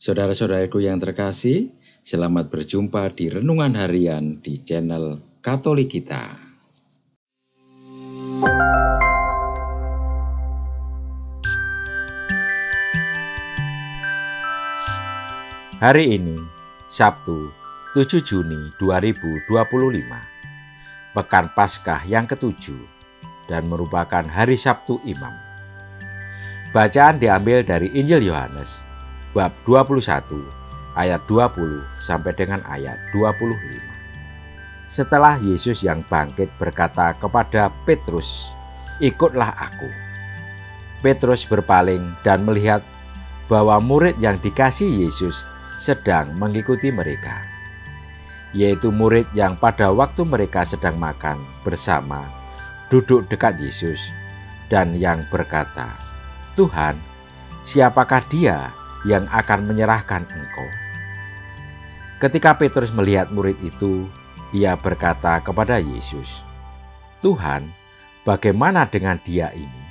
Saudara-saudaraku yang terkasih, selamat berjumpa di Renungan Harian di channel Katolik kita. Hari ini, Sabtu, 7 Juni 2025, Pekan Paskah yang ke-7 dan merupakan hari Sabtu Imam. Bacaan diambil dari Injil Yohanes, bab 21, ayat 20 sampai dengan ayat 25. Setelah Yesus yang bangkit berkata kepada Petrus, "Ikutlah aku." Petrus berpaling dan melihat bahwa murid yang dikasihi Yesus sedang mengikuti mereka, yaitu murid yang pada waktu mereka sedang makan bersama duduk dekat Yesus dan yang berkata, "Tuhan, siapakah dia yang akan menyerahkan Engkau?" Ketika Petrus melihat murid itu, ia berkata kepada Yesus, "Tuhan, bagaimana dengan dia ini?"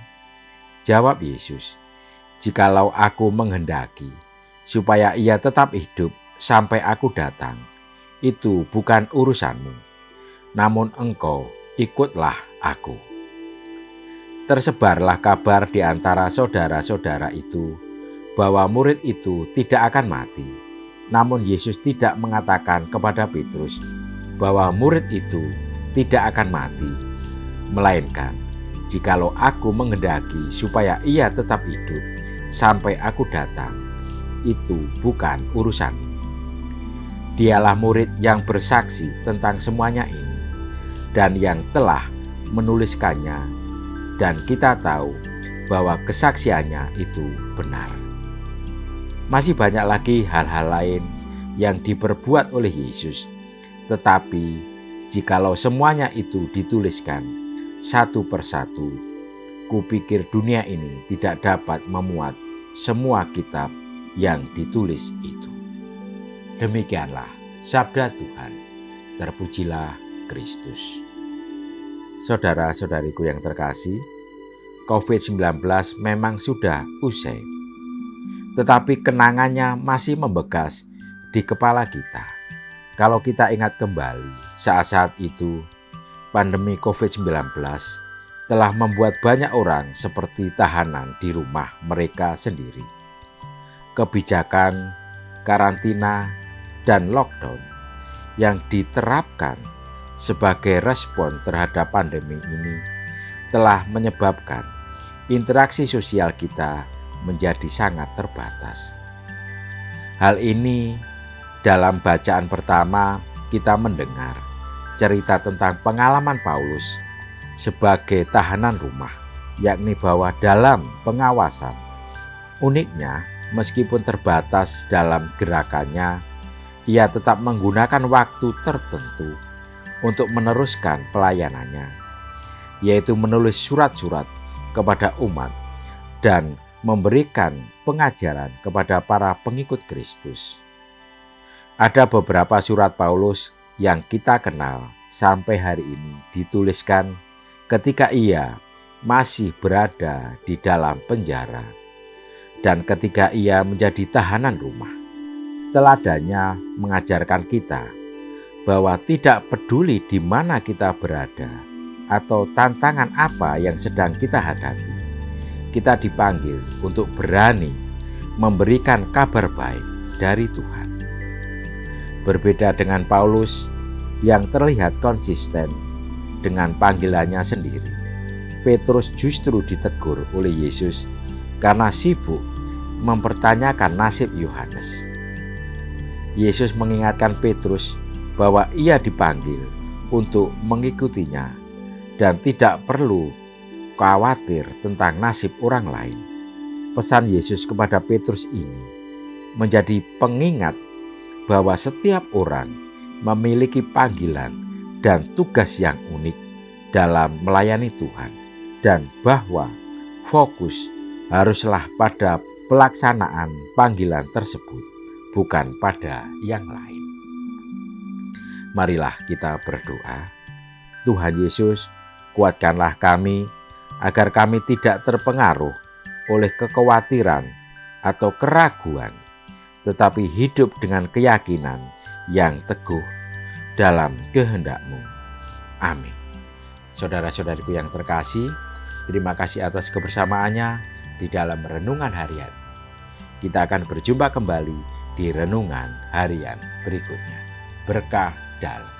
Jawab Yesus, "Jikalau aku menghendaki supaya ia tetap hidup sampai aku datang, itu bukan urusanmu. Namun engkau ikutlah aku." Tersebarlah kabar di antara saudara-saudara itu bahwa murid itu tidak akan mati. Namun Yesus tidak mengatakan kepada Petrus bahwa murid itu tidak akan mati, melainkan, "Jikalau aku menghendaki supaya ia tetap hidup sampai aku datang, itu bukan urusanmu." Dialah murid yang bersaksi tentang semuanya ini dan yang telah menuliskannya, dan kita tahu bahwa kesaksiannya itu benar. Masih banyak lagi hal-hal lain yang diperbuat oleh Yesus, tetapi jikalau semuanya itu dituliskan satu persatu, kupikir dunia ini tidak dapat memuat semua kitab yang ditulis itu. Demikianlah sabda Tuhan. Terpujilah Kristus. Saudara-saudariku yang terkasih, COVID-19 memang sudah usai, tetapi kenangannya masih membekas di kepala kita. Kalau kita ingat kembali, saat-saat itu pandemi COVID-19 telah membuat banyak orang seperti tahanan di rumah mereka sendiri. Kebijakan karantina dan lockdown yang diterapkan sebagai respon terhadap pandemi ini telah menyebabkan interaksi sosial kita menjadi sangat terbatas. Hal ini dalam bacaan pertama kita mendengar cerita tentang pengalaman Paulus sebagai tahanan rumah, yakni bahwa dalam pengawasan. Uniknya, meskipun terbatas dalam gerakannya, ia tetap menggunakan waktu tertentu untuk meneruskan pelayanannya, yaitu menulis surat-surat kepada umat dan memberikan pengajaran kepada para pengikut Kristus. Ada beberapa surat Paulus yang kita kenal sampai hari ini dituliskan ketika ia masih berada di dalam penjara dan ketika ia menjadi tahanan rumah. Teladannya mengajarkan kita bahwa tidak peduli di mana kita berada atau tantangan apa yang sedang kita hadapi, kita dipanggil untuk berani memberikan kabar baik dari Tuhan. Berbeda dengan Paulus yang terlihat konsisten dengan panggilannya sendiri, Petrus justru ditegur oleh Yesus karena sibuk mempertanyakan nasib Yohanes. Yesus mengingatkan Petrus bahwa ia dipanggil untuk mengikutinya dan tidak perlu khawatir tentang nasib orang lain. Pesan Yesus kepada Petrus ini menjadi pengingat bahwa setiap orang memiliki panggilan dan tugas yang unik dalam melayani Tuhan, dan bahwa fokus haruslah pada pelaksanaan panggilan tersebut, bukan pada yang lain. Marilah kita berdoa. Tuhan Yesus, kuatkanlah kami agar kami tidak terpengaruh oleh kekhawatiran atau keraguan tetapi hidup dengan keyakinan yang teguh dalam kehendak-Mu. Amin. Saudara-saudariku yang terkasih, terima kasih atas kebersamaannya di dalam renungan harian. Kita akan berjumpa kembali di renungan harian berikutnya. Berkah dalam.